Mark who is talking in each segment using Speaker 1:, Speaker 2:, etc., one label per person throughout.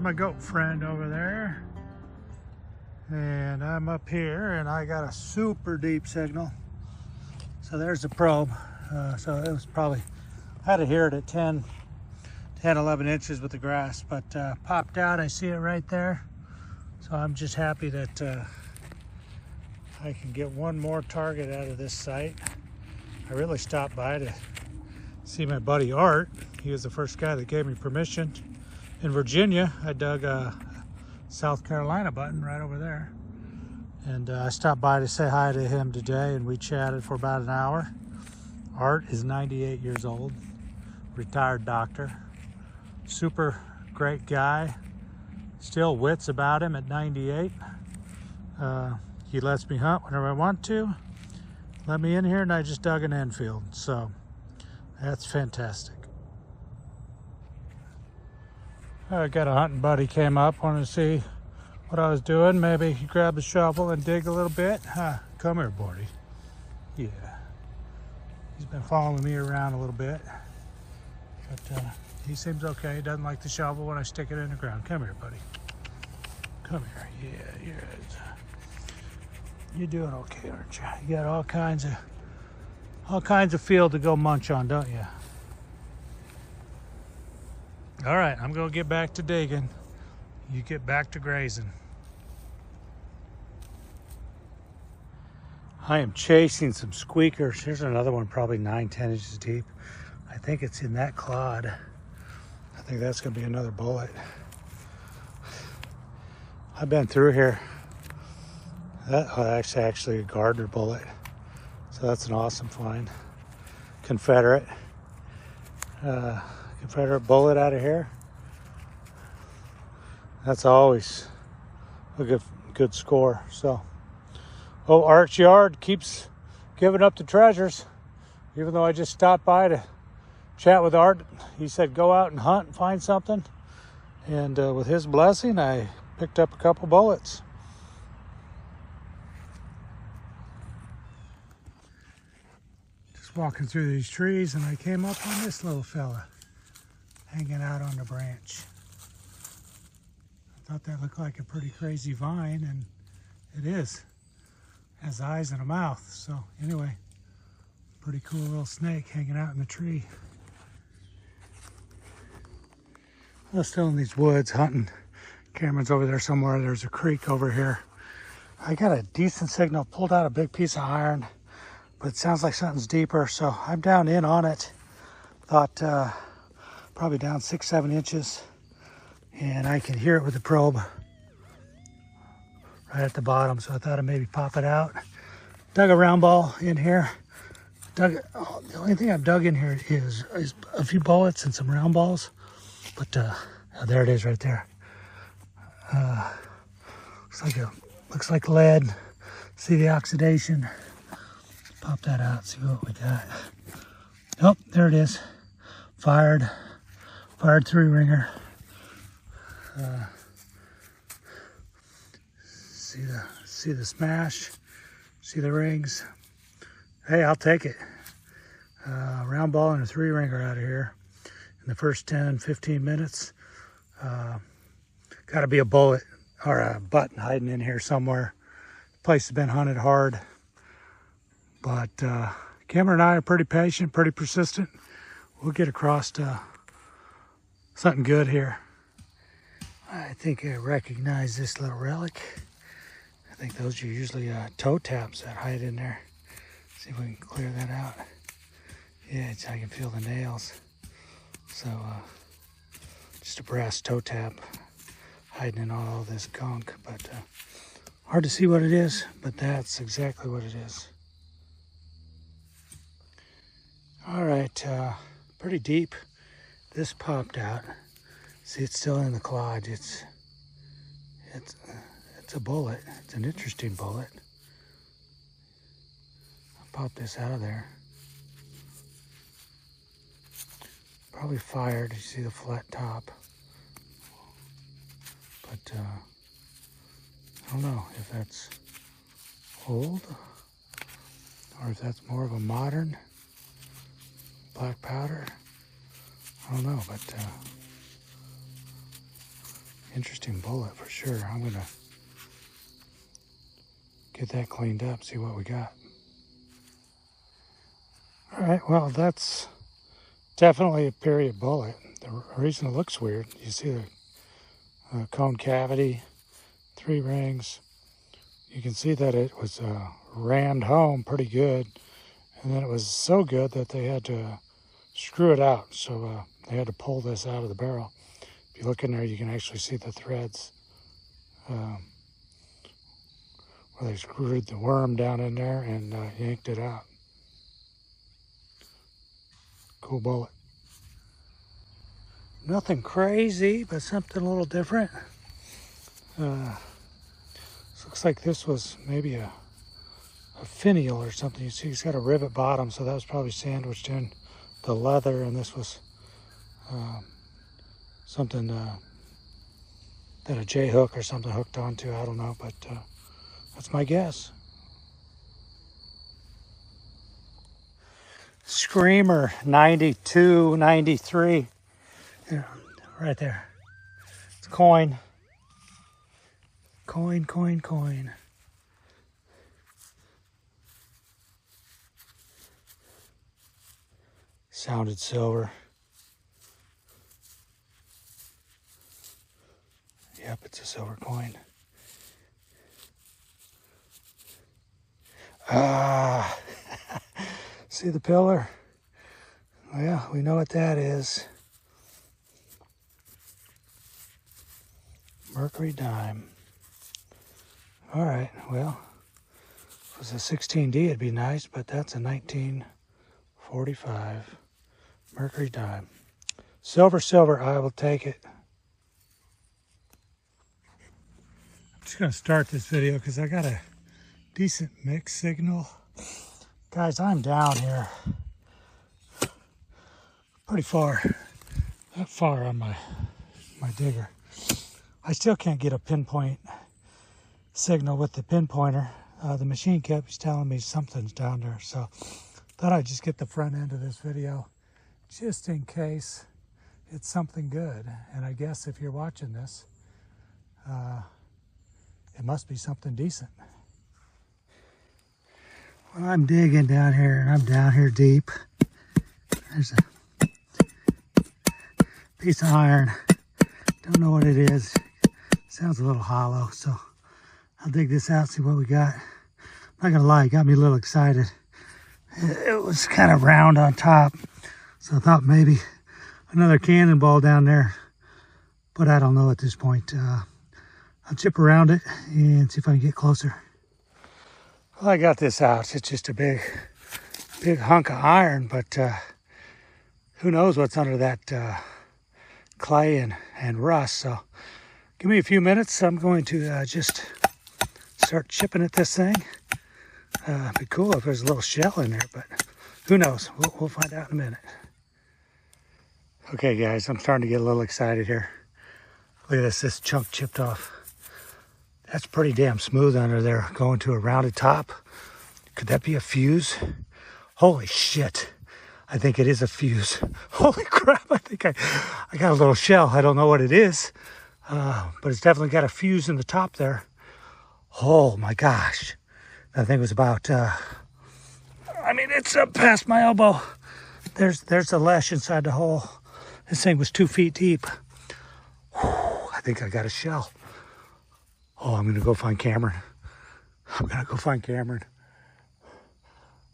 Speaker 1: my goat friend over there. And I'm up here and I got a super deep signal. So there's the probe. So it was probably, I had to hear it at 10, 11 inches with the grass, but popped out. I see it right there. So I'm just happy that I can get one more target out of this site. I really stopped by to see my buddy Art. He was the first guy that gave me permission. In Virginia, I dug a South Carolina button right over there. And I stopped by to say hi to him today, and we chatted for about an hour. Art is 98 years old, retired doctor, super great guy, still wits about him at 98. He lets me hunt whenever I want to, let me in here, and I just dug an infield, so that's fantastic. I got a hunting buddy came up, wanted to see what I was doing. Maybe he grabbed a shovel and dig a little bit. Come here, buddy. Yeah. He's been following me around a little bit, but he seems okay. He doesn't like the shovel when I stick it in the ground. Come here, buddy. Come here. Yeah, you're doing okay, aren't you? You got all kinds of field to go munch on, don't you? All right, I'm gonna get back to digging. You get back to grazing. I am chasing some squeakers. Here's another one, probably 9, 10 inches deep. I think it's in that clod. I think that's gonna be another bullet. I've been through here. That's actually a Gardner bullet. So that's an awesome find. Confederate bullet out of here. That's always a good score. So, Art's Yard keeps giving up the treasures. Even though I just stopped by to chat with Art, he said go out and hunt and find something. And with his blessing, I picked up a couple bullets. Just walking through these trees, and I came up on this little fella hanging out on the branch. I thought that looked like a pretty crazy vine, and it is. It has eyes and a mouth. So anyway, pretty cool little snake hanging out in the tree. I'm still in these woods hunting. Cameron's over there somewhere. There's a creek over here. I got a decent signal, pulled out a big piece of iron, but it sounds like something's deeper, so I'm down in on it. Thought probably down 6, 7 inches, and I can hear it with the probe right at the bottom, so I thought I'd maybe pop it out. Dug a round ball in here. The only thing I've dug in here is a few bullets and some round balls, but there it is right there. Looks like lead. See the oxidation. Pop that out, see what we got. Oh, there it is. Fired 3-ringer. See the smash. See the rings. Hey, I'll take it. Round ball and a 3-ringer out of here in the first 10, 15 minutes. Got to be a bullet or a button hiding in here somewhere. The place has been hunted hard, but Cameron and I are pretty patient, pretty persistent. We'll get across to something good here. I think I recognize this little relic. I think those are usually toe taps that hide in there. See if we can clear that out. Yeah, I can feel the nails. So just a brass toe tap hiding in all this gunk, but hard to see what it is, but that's exactly what it is. All right, pretty deep. This popped out. See, it's still in the clod. It's a bullet. It's an interesting bullet. I'll pop this out of there. Probably fired. You see the flat top. But I don't know if that's old or if that's more of a modern black powder. I don't know, but Interesting bullet for sure. I'm gonna get that cleaned up, see what we got. All right, well, that's definitely a period bullet. The reason it looks weird, you see the cone cavity, 3 rings. You can see that it was rammed home pretty good, and then it was so good that they had to screw it out. So they had to pull this out of the barrel. If you look in there, you can actually see the threads where they screwed the worm down in there and yanked it out. Cool bullet. Nothing crazy, but something a little different. Looks like this was maybe a finial or something. You see it's got a rivet bottom, so that was probably sandwiched in the leather, and this was something that a J-hook or something hooked onto. I don't know, but that's my guess. Screamer 92, 93. Yeah, right there. It's coin. Coin, coin, coin. Sounded silver. Yep, it's a silver coin. Ah, see the pillar? Well, we know what that is. Mercury dime. All right, well, if it was a 16D, it'd be nice, but that's a 1945 Mercury dime. Silver, silver, I will take it. I'm just gonna start this video because I got a decent mix signal. Guys, I'm down here pretty far, that far on my digger. I still can't get a pinpoint signal with the pinpointer. The machine kept telling me something's down there, so thought I'd just get the front end of this video just in case it's something good. And I guess if you're watching this, it must be something decent. Well, I'm digging down here, and I'm down here deep. There's a piece of iron. Don't know what it is. Sounds a little hollow, so I'll dig this out, see what we got. I'm not gonna lie, it got me a little excited. It was kind of round on top, so I thought maybe another cannonball down there, but I don't know at this point. I'll chip around it and see if I can get closer. Well, I got this out. It's just a big hunk of iron, but who knows what's under that clay and rust. So give me a few minutes. I'm going to just start chipping at this thing. It'd be cool if there's a little shell in there, but who knows? We'll find out in a minute. Okay, guys, I'm starting to get a little excited here. Look at this chunk chipped off. That's pretty damn smooth under there, going to a rounded top. Could that be a fuse? Holy shit. I think it is a fuse. Holy crap, I think I got a little shell. I don't know what it is, but it's definitely got a fuse in the top there. Oh my gosh. That thing was about, I mean, it's up past my elbow. There's the lash inside the hole. This thing was 2 feet deep. Whew, I think I got a shell. Oh, I'm gonna go find Cameron.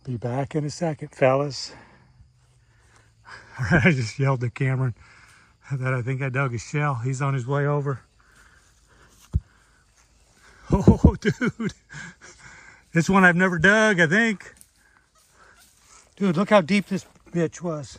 Speaker 1: Be back in a second, fellas. All right, I just yelled at Cameron that I think I dug a shell. He's on his way over. Oh, dude. This one I've never dug, I think. Dude, look how deep this bitch was.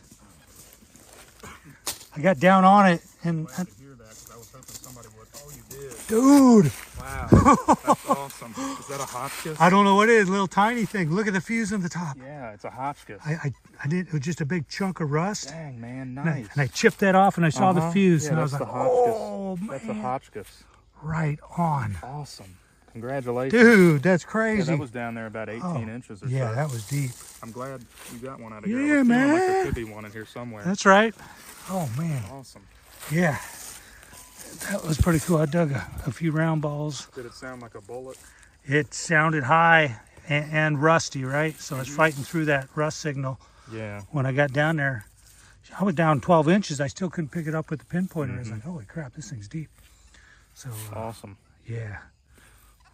Speaker 1: I got down on it and...
Speaker 2: Glad to hear that, because I was hoping somebody would. Oh, you did.
Speaker 1: Dude.
Speaker 2: Wow, that's awesome. Is that a Hotchkiss?
Speaker 1: I don't know what it is, a little tiny thing. Look at the fuse on the top.
Speaker 2: Yeah, it's a Hotchkiss.
Speaker 1: I did, it was just a big chunk of rust.
Speaker 2: Dang, man, nice.
Speaker 1: And I chipped that off and I saw the fuse,
Speaker 2: yeah,
Speaker 1: and I was
Speaker 2: that's
Speaker 1: like,
Speaker 2: the Hotchkiss.
Speaker 1: oh, man.
Speaker 2: That's a Hotchkiss.
Speaker 1: Right on.
Speaker 2: Awesome. Congratulations.
Speaker 1: Dude, that's crazy.
Speaker 2: Yeah, that was down there about 18 inches or so.
Speaker 1: Yeah, that was deep.
Speaker 2: I'm glad you got one out of
Speaker 1: Yeah,
Speaker 2: here. I was feeling
Speaker 1: man.
Speaker 2: like there could be one in here somewhere.
Speaker 1: That's right. Oh, man.
Speaker 2: Awesome.
Speaker 1: Yeah. that was pretty cool. I dug a few round balls.
Speaker 2: Did it sound like a bullet?
Speaker 1: It sounded high and rusty, right? So I was fighting through that rust signal.
Speaker 2: Yeah.
Speaker 1: When I got down there, I was down 12 inches. I still couldn't pick it up with the pinpointer. I was like, holy crap, this thing's deep. So
Speaker 2: Awesome.
Speaker 1: yeah,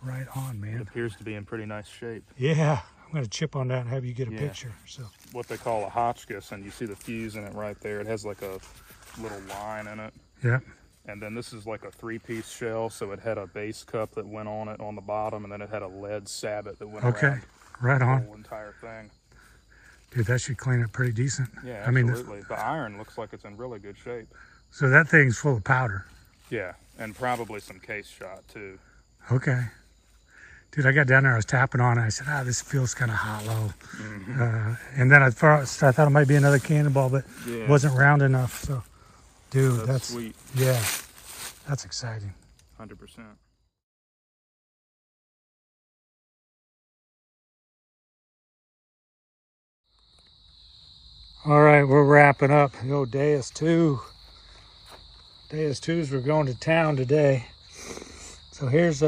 Speaker 1: right on,
Speaker 2: It
Speaker 1: man.
Speaker 2: appears to be in pretty nice shape.
Speaker 1: Yeah, I'm gonna chip on that and have you get a
Speaker 2: Yeah.
Speaker 1: picture. So
Speaker 2: What they call a Hotchkiss, and you see the fuse in it right there. It has like a little line in it.
Speaker 1: yeah,
Speaker 2: And then this is like a 3-piece shell, so it had a base cup that went on it on the bottom, and then it had a lead sabot that went
Speaker 1: okay,
Speaker 2: around
Speaker 1: right
Speaker 2: the
Speaker 1: on,
Speaker 2: whole entire thing.
Speaker 1: dude. That should clean it pretty decent.
Speaker 2: Yeah,
Speaker 1: I mean,
Speaker 2: absolutely. The iron looks like it's in really good shape.
Speaker 1: so that thing's full of powder.
Speaker 2: Yeah, and probably some case shot too.
Speaker 1: Okay. Dude, I got down there, I was tapping on it. I said, this feels kind of hollow. And then I thought it might be another cannonball, but
Speaker 2: Yeah.
Speaker 1: it wasn't round enough. So, dude,
Speaker 2: That's sweet.
Speaker 1: Yeah, that's exciting.
Speaker 2: 100%.
Speaker 1: All right, we're wrapping up. Yo, day is 2. Day is 2's we're going to town today. So here's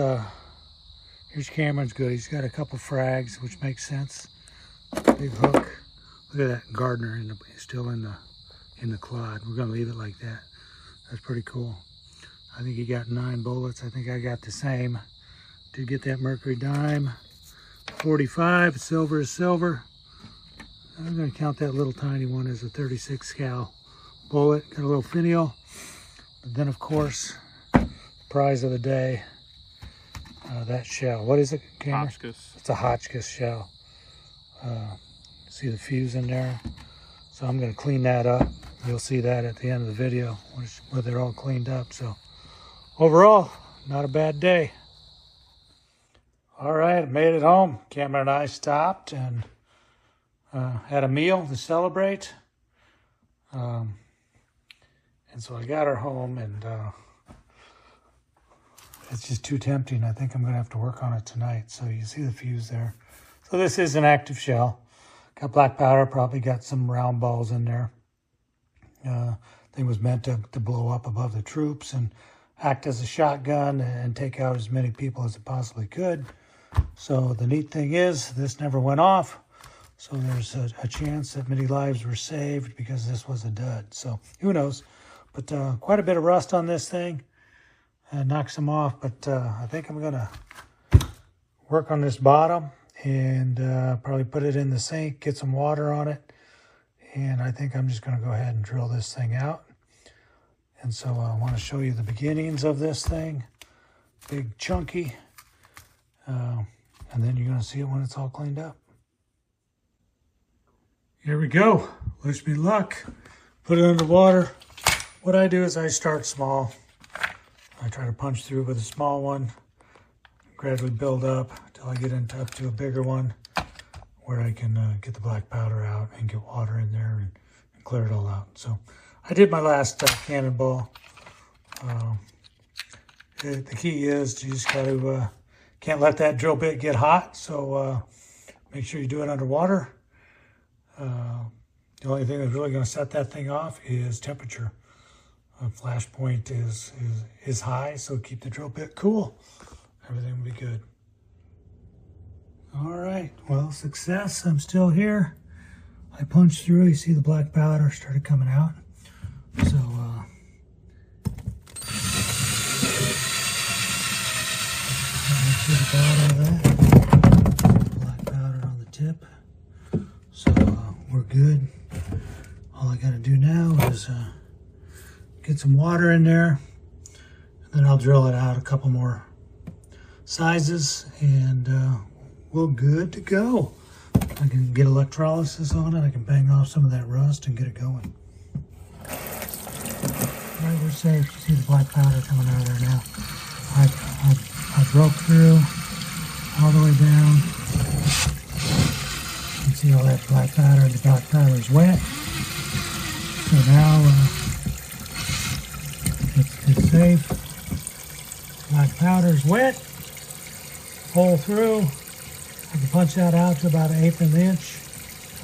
Speaker 1: Cameron's good. He's got a couple frags, which makes sense. Big hook. Look at that Gardner still in the clod. We're gonna leave it like that. That's pretty cool. I think he got 9 bullets. I think I got the same. Did get that mercury dime. 45. Silver is silver. I'm gonna count that little tiny one as a 36 cal bullet. Got a little finial. But then of course, prize of the day. That shell. What is it, Cameron?
Speaker 2: Hotchkiss.
Speaker 1: It's a Hotchkiss shell. See the fuse in there? So I'm going to clean that up. You'll see that at the end of the video where they're all cleaned up. So overall, not a bad day. All right, made it home. Cameron and I stopped and had a meal to celebrate. And so I got her home, and it's just too tempting. I think I'm going to have to work on it tonight. So you see the fuse there. So this is an active shell. Got black powder, probably got some round balls in there. Thing was meant to blow up above the troops and act as a shotgun and take out as many people as it possibly could. So the neat thing is this never went off. So there's a chance that many lives were saved because this was a dud. So who knows? But quite a bit of rust on this thing. Knocks them off, but I think I'm gonna work on this bottom and probably put it in the sink, get some water on it, and I think I'm just gonna go ahead and drill this thing out. And so I want to show you the beginnings of this thing, big chunky, and then you're gonna see it when it's all cleaned up. Here we go. Wish me luck. Put it underwater. What I do is I start small. I try to punch through with a small one, gradually build up until I get up to a bigger one where I can get the black powder out and get water in there and clear it all out. So I did my last cannonball. The key is you just got to, can't let that drill bit get hot. So make sure you do it underwater. The only thing that's really going to set that thing off is temperature. Flash point is high, so keep the drill bit cool. Everything will be good. All right, well, success. I'm still here. I punched through. You see the black powder started coming out. So, the bottom of that. Black powder on the tip. So, we're good. All I got to do now is get some water in there, and then I'll drill it out a couple more sizes, and we're good to go. I can get electrolysis on it. I can bang off some of that rust and get it going. All right, we're safe. You see the black powder coming out of there now. I broke through all the way down. You can see all that black powder. The black powder is wet. So now it's safe. Black powder's wet. Hole through. I can punch that out to about 1/8 of an inch.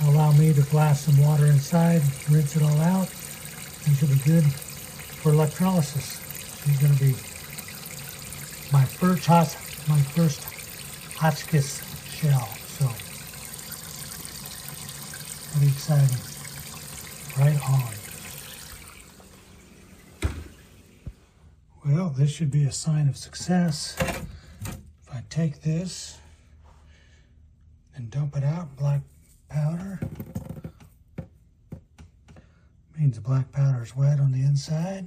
Speaker 1: Allow me to blast some water inside, rinse it all out, and she'll be good for electrolysis. She's gonna be my first Hotchkiss shell, so pretty exciting. Right on. Well, this should be a sign of success. If I take this and dump it out, black powder, means the black powder is wet on the inside.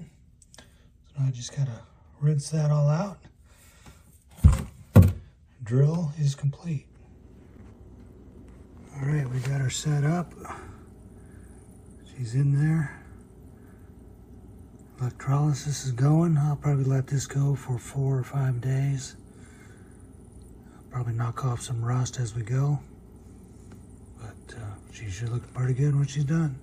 Speaker 1: So now I just gotta rinse that all out. Drill is complete. All right, we got her set up. She's in there. Electrolysis is going. I'll probably let this go for 4 or 5 days. I'll probably knock off some rust as we go. But she's sure looking pretty good when she's done.